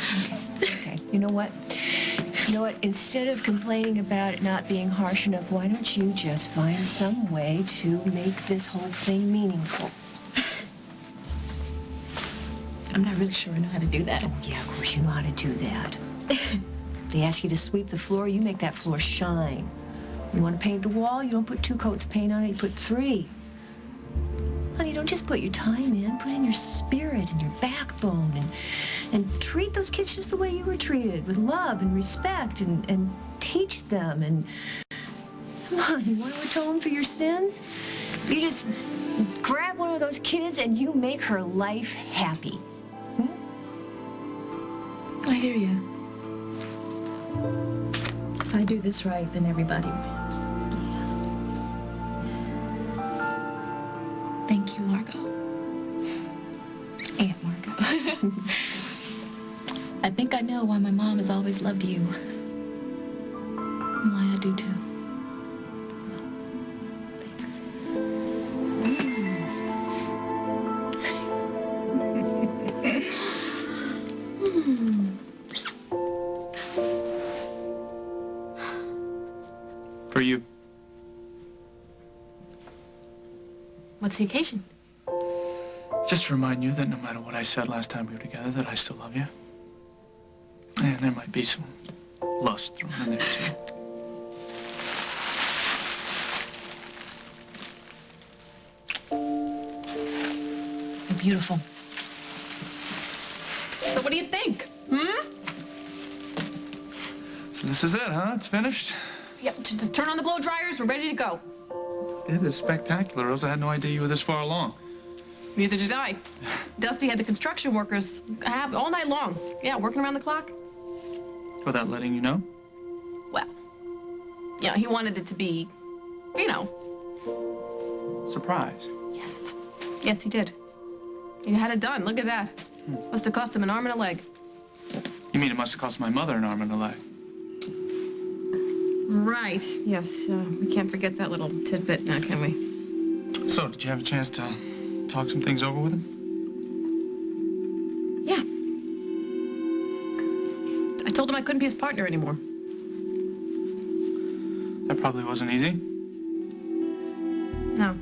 Speaker 35: Okay. You know what? You know what? Instead of complaining about it not being harsh enough, why don't you just find some way to make this whole thing meaningful?
Speaker 6: I'm not really sure I know how to do that.
Speaker 35: Oh, yeah, of course you know how to do that. They ask you to sweep the floor, you make that floor shine. You want to paint the wall, you don't put 2 coats of paint on it, you put 3. Honey, don't just put your time in, put in your spirit and your backbone and treat those kids just the way you were treated, with love and respect and teach them and... Come on, you want to atone for your sins? You just grab one of those kids and you make her life happy.
Speaker 6: I hear you. If I do this right, then everybody wins. Thank you, Margot. Aunt Margot. I think I know why my mom has always loved you. And why I do too.
Speaker 35: Thanks.
Speaker 1: For you.
Speaker 10: What's the occasion?
Speaker 1: Just to remind you that no matter what I said last time we were together, that I still love you. And there might be some lust thrown in there, too.
Speaker 10: You're beautiful. So what do you think?
Speaker 1: So this is it, huh? It's finished?
Speaker 10: Yep, just turn on the blow dryers. We're ready to go.
Speaker 1: It is spectacular, Rose. I had no idea you were this far along.
Speaker 10: Neither did I. Dusty had the construction workers have all night long. Yeah, working around the clock.
Speaker 1: Without letting you know?
Speaker 10: Well, yeah, he wanted it to be, you know.
Speaker 1: Surprise.
Speaker 10: Yes. Yes, he did. He had it done. Look at that. Must have cost him an arm and a leg.
Speaker 1: You mean it must have cost my mother an arm and a leg?
Speaker 10: Right. Yes, we can't forget that little tidbit now, can we?
Speaker 1: So, did you have a chance to talk some things over with him?
Speaker 10: Yeah. I told him I couldn't be his partner anymore.
Speaker 1: That probably wasn't easy.
Speaker 10: No.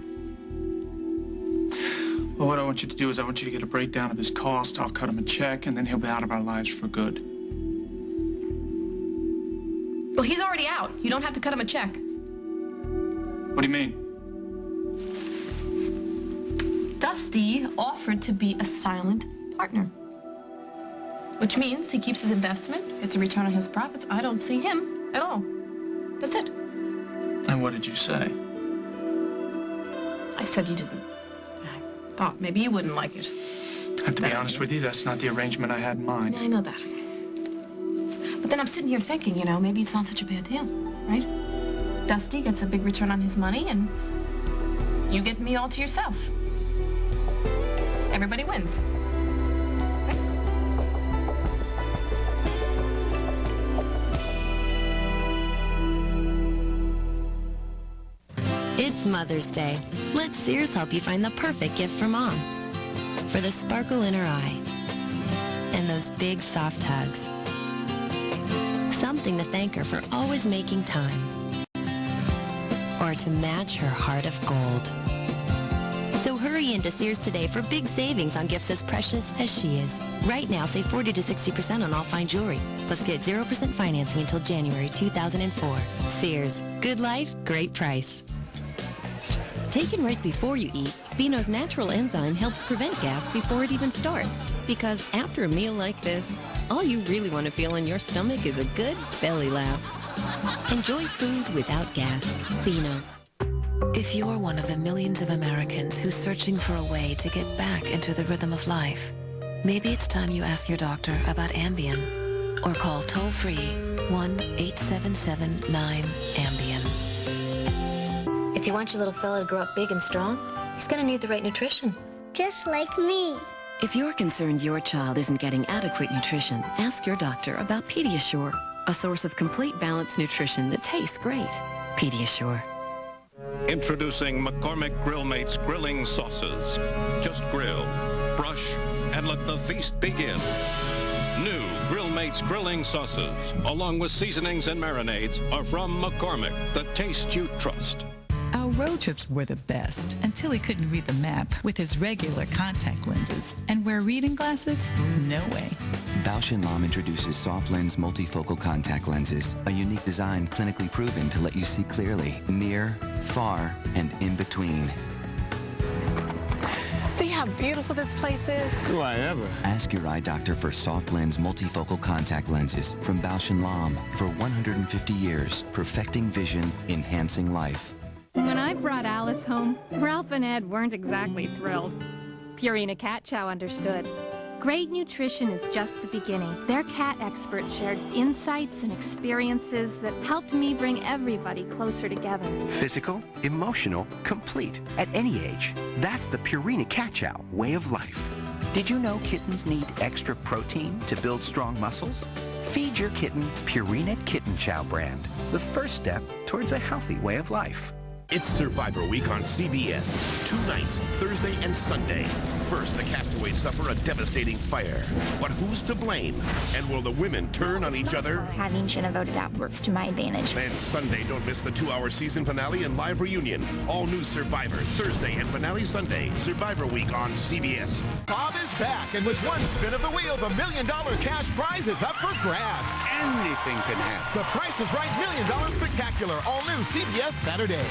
Speaker 1: Well, what I want you to do is I want you to get a breakdown of his cost. I'll cut him a check, and then he'll be out of our lives for good.
Speaker 10: Well, he's already out. You don't have to cut him a check.
Speaker 1: What do you mean?
Speaker 10: Dusty offered to be a silent partner. Which means he keeps his investment, gets a return on his profits. I don't see him at all. That's it.
Speaker 1: And what did you say?
Speaker 10: I said you didn't. I thought maybe you wouldn't like it.
Speaker 1: I have to be honest with you, that's not the arrangement I had in mind.
Speaker 10: Yeah, I know that. But then I'm sitting here thinking, you know, maybe it's not such a bad deal, right? Dusty gets a big return on his money, and you get me all to yourself. Everybody wins. Right?
Speaker 3: It's Mother's Day. Let Sears help you find the perfect gift for Mom. For the sparkle in her eye and those big soft hugs. Something to thank her for always making time. Or to match her heart of gold. So hurry into Sears today for big savings on gifts as precious as she is. Right now, save 40 to 60% on all fine jewelry. Plus get 0% financing until January 2004. Sears. Good life, great price. Taken right before you eat, Beano's natural enzyme helps prevent gas before it even starts. Because after a meal like this, all you really want to feel in your stomach is a good belly laugh. Enjoy food without gas. Beano. If you're one of the millions of Americans who's searching for a way to get back into the rhythm of life, maybe it's time you ask your doctor about Ambien, or call toll-free 1-877-9-AMBIEN.
Speaker 2: If you want your little fella to grow up big and strong, he's gonna need the right nutrition.
Speaker 4: Just like me.
Speaker 5: If you're concerned your child isn't getting adequate nutrition, ask your doctor about Pediasure, a source of complete balanced nutrition that tastes great. Pediasure.
Speaker 9: Introducing McCormick Grill Mates grilling sauces. Just grill, brush, and let the feast begin. New Grill Mates grilling sauces, along with seasonings and marinades, are from McCormick, the taste you trust.
Speaker 7: Our road trips were the best until he couldn't read the map with his regular contact lenses. And wear reading glasses? No way.
Speaker 8: Bausch & Lomb introduces soft lens multifocal contact lenses, a unique design clinically proven to let you see clearly, near, far, and in between.
Speaker 11: See how beautiful this place is?
Speaker 8: Do I ever? Ask your eye doctor for soft lens multifocal contact lenses from Bausch & Lomb. For 150 years, perfecting vision, enhancing life.
Speaker 12: When I brought Alice home, Ralph and Ed weren't exactly thrilled. Purina Cat Chow understood. Great nutrition is just the beginning. Their cat experts shared insights and experiences that helped me bring everybody closer together.
Speaker 13: Physical, emotional, complete, at any age. That's the Purina Cat Chow way of life. Did you know kittens need extra protein to build strong muscles? Feed your kitten Purina Kitten Chow brand, the first step towards a healthy way of life.
Speaker 9: It's Survivor Week on CBS. 2 nights, Thursday and Sunday. First, the castaways suffer a devastating fire. But who's to blame? And will the women turn on each other?
Speaker 14: Having Shanna voted out works to my advantage.
Speaker 9: And Sunday, don't miss the 2-hour season finale and live reunion. All new Survivor, Thursday and finale Sunday. Survivor Week on CBS.
Speaker 15: Bob is back, and with one spin of the wheel, the $1 million cash prize is up for grabs.
Speaker 24: Anything can happen.
Speaker 15: The Price is Right $1 Million Spectacular, all new CBS Saturday.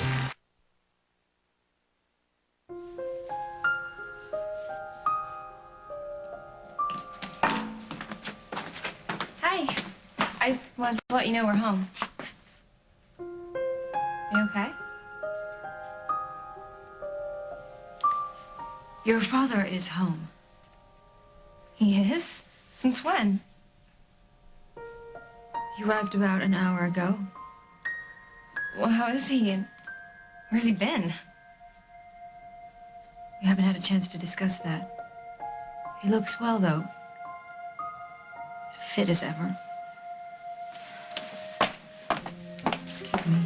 Speaker 2: Hi. I just wanted to let you know we're home. You okay? Your father is home. He is? Since when? He arrived about an hour ago. Well, how is he, and where's he been? We haven't had a chance to discuss that. He looks well, though. As fit as ever. Excuse me.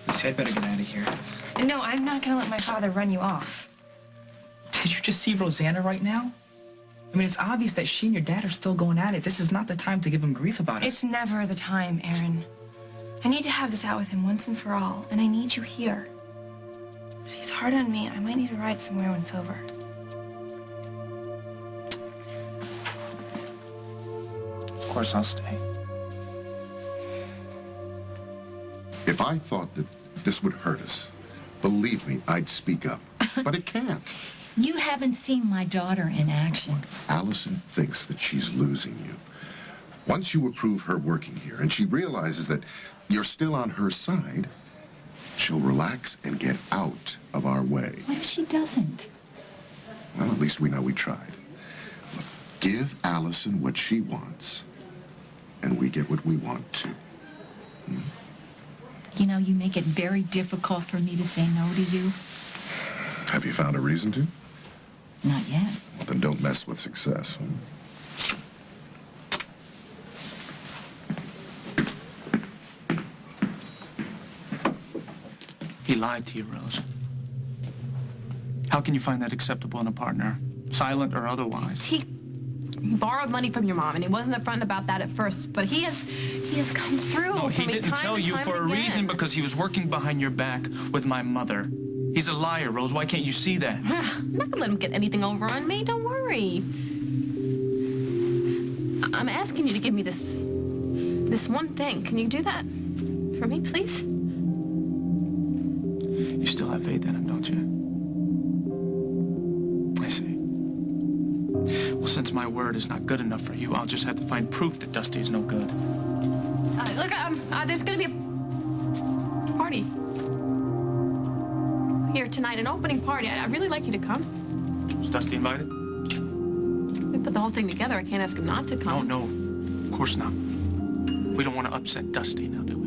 Speaker 1: Lucy, I'd better get out of here.
Speaker 2: No, I'm not gonna let my father run you off.
Speaker 19: Did you just see Rosanna right now? I mean, it's obvious that she and your dad are still going at it. This is not the time to give him grief about it.
Speaker 2: It's never the time, Aaron. I need to have this out with him once and for all, and I need you here. If he's hard on me, I might need to ride somewhere when it's over.
Speaker 19: Of course, I'll stay.
Speaker 34: If I thought that this would hurt us, believe me, I'd speak up. But it can't.
Speaker 33: You haven't seen my daughter in action.
Speaker 34: Allison thinks that she's losing you. Once you approve her working here and she realizes that you're still on her side, she'll relax and get out of our way.
Speaker 33: What if she doesn't?
Speaker 34: Well, at least we know we tried. Look, give Allison what she wants, and we get what we want too. Hmm?
Speaker 33: You know, you make it very difficult for me to say no to you.
Speaker 34: Have you found a reason to?
Speaker 33: Not yet.
Speaker 34: Well, then don't mess with success.
Speaker 1: He lied to you, Rose. How can you find that acceptable in a partner, silent or otherwise?
Speaker 10: He borrowed money from your mom, and he wasn't upfront about that at first, but he has come through
Speaker 1: No,
Speaker 10: for
Speaker 1: he
Speaker 10: me
Speaker 1: didn't
Speaker 10: time
Speaker 1: tell
Speaker 10: and
Speaker 1: you
Speaker 10: time
Speaker 1: for a
Speaker 10: again.
Speaker 1: reason because he was working behind your back with my mother. He's a liar, Rose. Why can't you see that?
Speaker 10: I'm not gonna let him get anything over on me. Don't worry. I'm asking you to give me this one thing. Can you do that for me, please?
Speaker 1: You still have faith in him, don't you? I see. Well, since my word is not good enough for you, I'll just have to find proof that Dusty is no good.
Speaker 10: Look, there's gonna be a party. there tonight, an opening party. I'd really like you to come.
Speaker 1: Was Dusty invited?
Speaker 10: We put the whole thing together. I can't ask him not to come.
Speaker 1: No, of course not. We don't want to upset Dusty now, do we?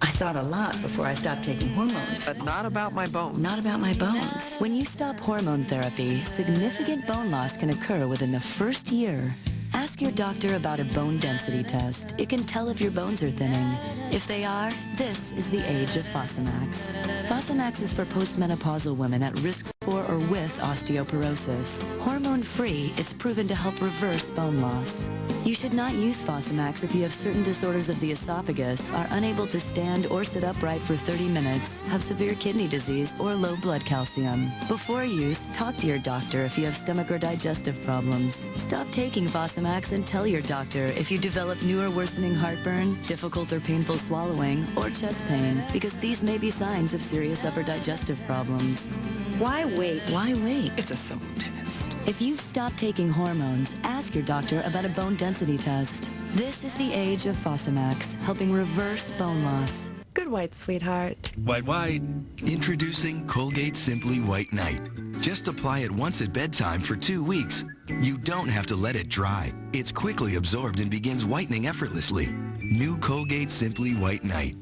Speaker 4: I thought a lot before I stopped taking hormones.
Speaker 16: But not about my bones.
Speaker 4: Not about my bones.
Speaker 3: When you stop hormone therapy, significant bone loss can occur within the first year. Ask your doctor about a bone density test. It can tell if your bones are thinning. If they are, this is the age of Fosamax. Fosamax is for postmenopausal women at risk for or with osteoporosis. Hormone-free, it's proven to help reverse bone loss. You should not use Fosamax if you have certain disorders of the esophagus, are unable to stand or sit upright for 30 minutes, have severe kidney disease, or low blood calcium. Before use, talk to your doctor if you have stomach or digestive problems. Stop taking Fosamax and tell your doctor if you develop new or worsening heartburn, difficult or painful swallowing, or chest pain, because these may be signs of serious upper digestive problems.
Speaker 4: Why wait?
Speaker 3: Why wait?
Speaker 19: It's a simple test.
Speaker 3: If you've stopped taking hormones, ask your doctor about a bone density test. This is the age of Fosamax, helping reverse bone loss.
Speaker 11: Good white, sweetheart.
Speaker 17: White, white.
Speaker 18: Introducing Colgate Simply White Night. Just apply it once at bedtime for 2 weeks. You don't have to let it dry. It's quickly absorbed and begins whitening effortlessly. New Colgate Simply White Night.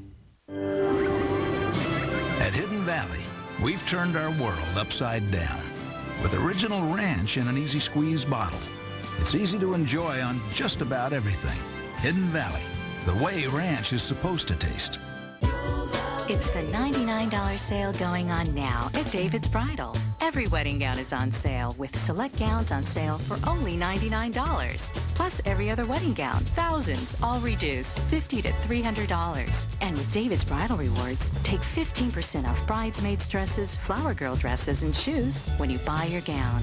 Speaker 17: At Hidden Valley, we've turned our world upside down with original ranch in an easy squeeze bottle. It's easy to enjoy on just about everything. Hidden Valley, the way ranch is supposed to taste.
Speaker 20: It's the $99 sale going on now at David's Bridal. Every wedding gown is on sale, with select gowns on sale for only $99. Plus every other wedding gown, thousands, all reduced $50 to $300. And with David's Bridal Rewards, take 15% off bridesmaids' dresses, flower girl dresses, and shoes when you buy your gown.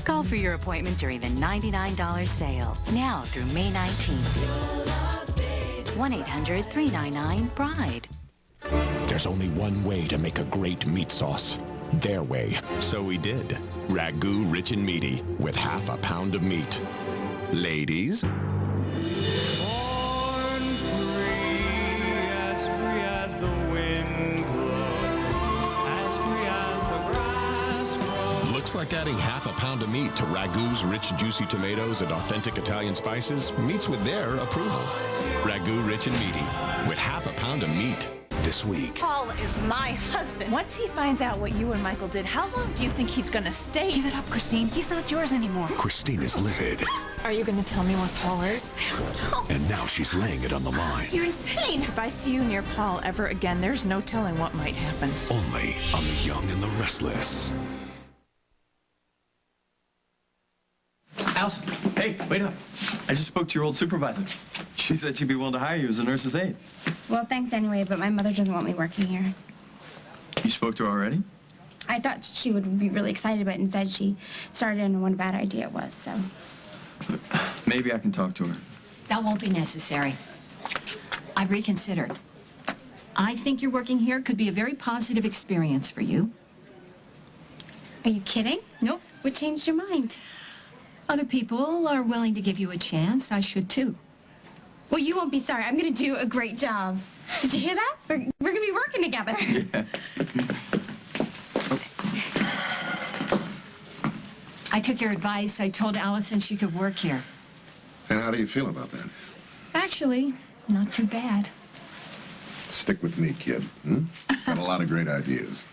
Speaker 20: Call for your appointment during the $99 sale, now through May 19th. 1-800-399-BRIDE.
Speaker 15: There's only one way to make a great meat sauce. Their way. So we did. Ragu rich and meaty with half a pound of meat. Ladies? Looks like adding half a pound of meat to Ragu's rich, juicy tomatoes and authentic Italian spices meets with their approval. Ragu rich and meaty with half a pound of meat. This week.
Speaker 21: Paul is my husband. Once he finds out what you and Michael did, how long do you think he's gonna stay? Give it up, Christine. He's not yours anymore.
Speaker 15: Christine is livid.
Speaker 21: Are you gonna tell me what Paul is?
Speaker 15: And now she's laying it on the line.
Speaker 21: You're insane. If I see you near Paul ever again, there's no telling what might happen.
Speaker 15: Only on The Young and the Restless.
Speaker 22: Allison, hey, wait up. I just spoke to your old supervisor. She said she'd be willing to hire you as a nurse's aide.
Speaker 23: Well, thanks anyway, but my mother doesn't want me working here.
Speaker 22: You spoke to her already?
Speaker 23: I thought she would be really excited, but instead she started in what a bad idea it was, so.
Speaker 22: Maybe I can talk to her.
Speaker 6: That won't be necessary. I've reconsidered. I think your working here could be a very positive experience for you.
Speaker 23: Are you kidding?
Speaker 6: Nope.
Speaker 23: What changed your mind?
Speaker 6: Other people are willing to give you a chance. I should, too.
Speaker 23: Well, you won't be sorry. I'm going to do a great job. Did you hear that? We're going to be working together.
Speaker 22: Yeah.
Speaker 6: I took your advice. I told Allison she could work here.
Speaker 34: And how do you feel about that?
Speaker 6: Actually, not too bad.
Speaker 34: Stick with me, kid. Got a lot of great ideas.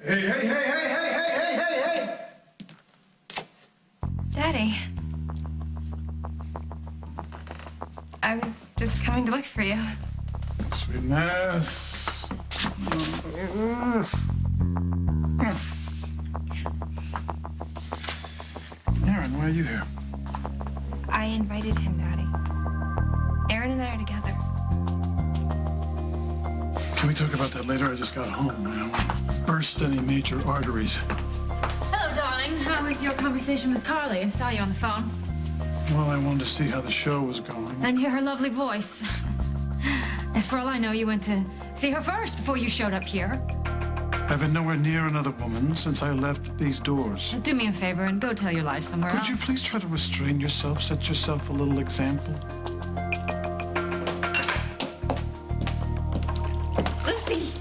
Speaker 1: Hey, hey, hey, hey, hey, hey, hey, hey, hey!
Speaker 33: Daddy. I was just coming to look for you.
Speaker 1: Sweetness. Aaron, why are you here?
Speaker 33: I invited him, Daddy. Aaron and I are together.
Speaker 1: Can we talk about that later? I just got home. I don't want to burst any major arteries.
Speaker 33: Hello, darling. How was your conversation with Carly? I saw you on the phone.
Speaker 1: Well, I wanted to see how the show was going.
Speaker 33: And hear her lovely voice. As for all I know, you went to see her first before you showed up here.
Speaker 5: I've been nowhere near another woman since I left these doors.
Speaker 23: Do me a favor and go tell your lies somewhere else.
Speaker 5: Could you please try to restrain yourself? Set yourself a little example.
Speaker 23: Lucy!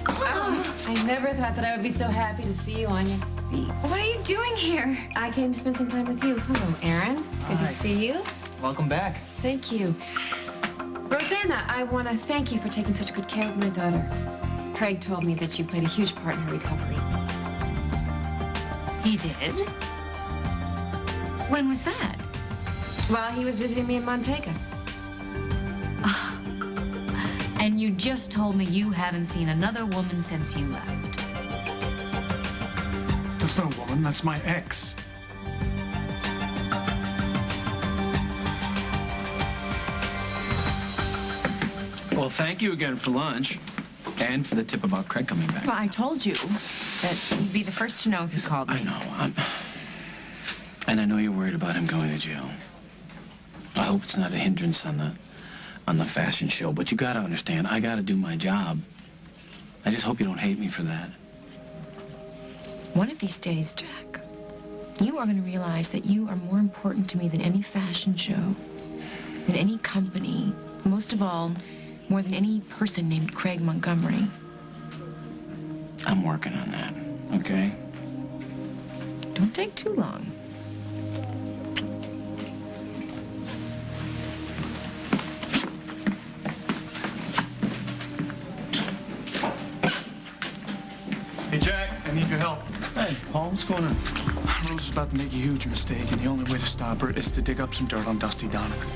Speaker 7: I never thought that I would be so happy to see you on your feet.
Speaker 23: What are you doing here?
Speaker 7: I came to spend some time with you. Hello, Aaron. Good to see you.
Speaker 19: Welcome back.
Speaker 7: Thank you. Rosanna, I want to thank you for taking such good care of my daughter. Craig told me that you played a huge part in her recovery.
Speaker 23: He did? When was that?
Speaker 7: While he was visiting me in Montega.
Speaker 23: And you just told me you haven't seen another woman since you left.
Speaker 5: That's no woman, that's my ex.
Speaker 1: Well, thank you again for lunch. And for the tip about Craig coming back.
Speaker 6: Well, I told you that you'd be the first to know if he called me.
Speaker 1: I know. And I know you're worried about him going to jail. I hope it's not a hindrance on the fashion show, but you gotta understand, I gotta do my job. I just hope you don't hate me for that.
Speaker 6: One of these days, Jack, you are going to realize that you are more important to me than any fashion show, than any company, most of all, more than any person named Craig Montgomery.
Speaker 1: I'm working on that, okay?
Speaker 6: Don't take too long.
Speaker 1: Hey, Jack, I need your help. Hey, Paul, what's going on?
Speaker 5: Rose is about to make a huge mistake, and the only way to stop her is to dig up some dirt on Dusty Donovan.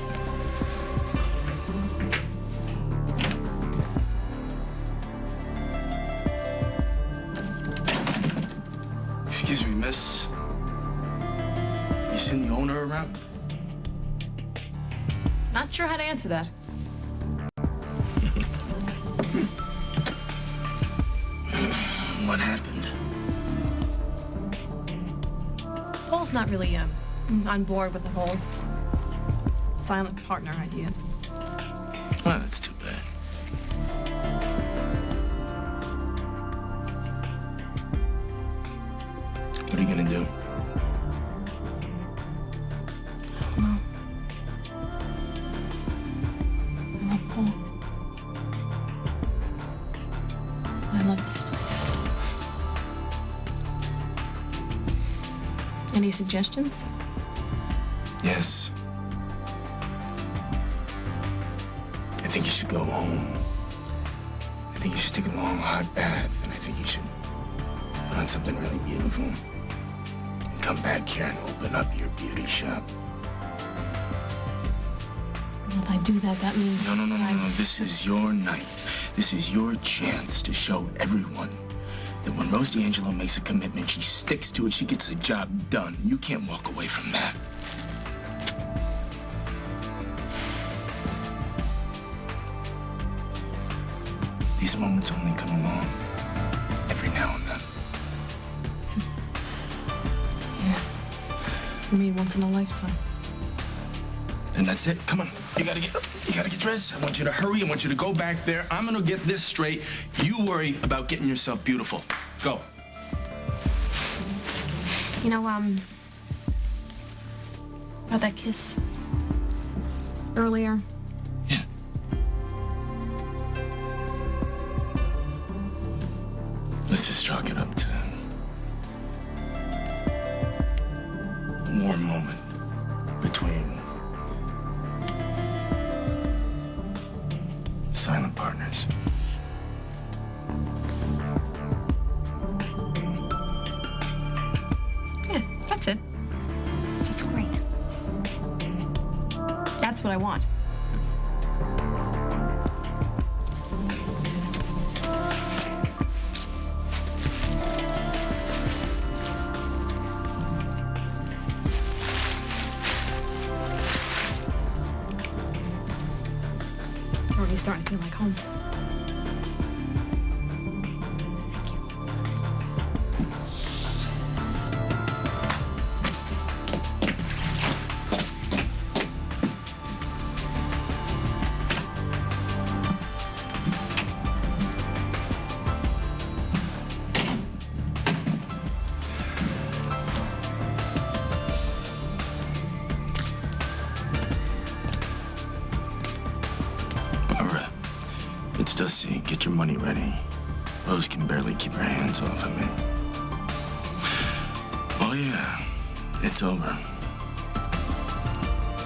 Speaker 1: Excuse me, miss. You seen the owner around?
Speaker 10: Not sure how to answer that.
Speaker 1: What happened?
Speaker 10: Paul's not really on board with the whole silent partner idea.
Speaker 1: Well, that's too bad. What are you gonna do?
Speaker 10: Well, I love Paul. I love this place. Any suggestions?
Speaker 1: Yes. I think you should go home. I think you should take a long, hot bath, and I think you should put on something really beautiful. And come back here and open up your beauty shop.
Speaker 10: If I do that, that means...
Speaker 1: No. This is your night. This is your chance to show everyone that when Rose D'Angelo makes a commitment, she sticks to it, she gets the job done. You can't walk away from that. These moments only come along every now and then.
Speaker 10: Yeah. For me, once in a lifetime.
Speaker 1: And that's it. Come on. You gotta get dressed. I want you to hurry. I want you to go back there. I'm gonna get this straight. You worry about getting yourself beautiful. Go.
Speaker 10: You know, about that kiss earlier.
Speaker 1: Yeah. Let's just chalk it up to a warm moment between silent partners.
Speaker 10: Yeah, that's it. That's great. That's what I want. It's already starting to feel like home.
Speaker 1: Pussy, get your money ready. Rose can barely keep her hands off of me. Oh yeah, it's over.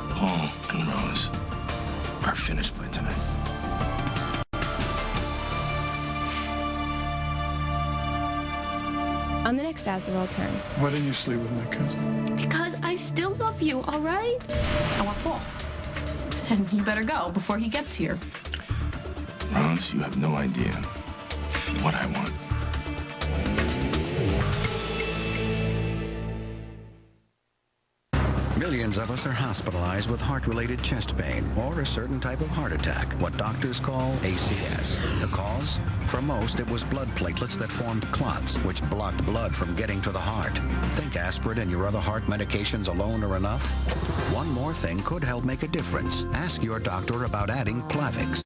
Speaker 1: Paul and Rose are finished by tonight.
Speaker 8: On the next As the World Turns.
Speaker 5: Why didn't you sleep with my cousin?
Speaker 10: Because I still love you, all right? I want Paul. And you better go before he gets here.
Speaker 1: Rose, you have no idea what I want.
Speaker 9: Millions of us are hospitalized with heart-related chest pain or a certain type of heart attack, what doctors call ACS. The cause? For most, it was blood platelets that formed clots, which blocked blood from getting to the heart. Think aspirin and your other heart medications alone are enough? One more thing could help make a difference. Ask your doctor about adding Plavix.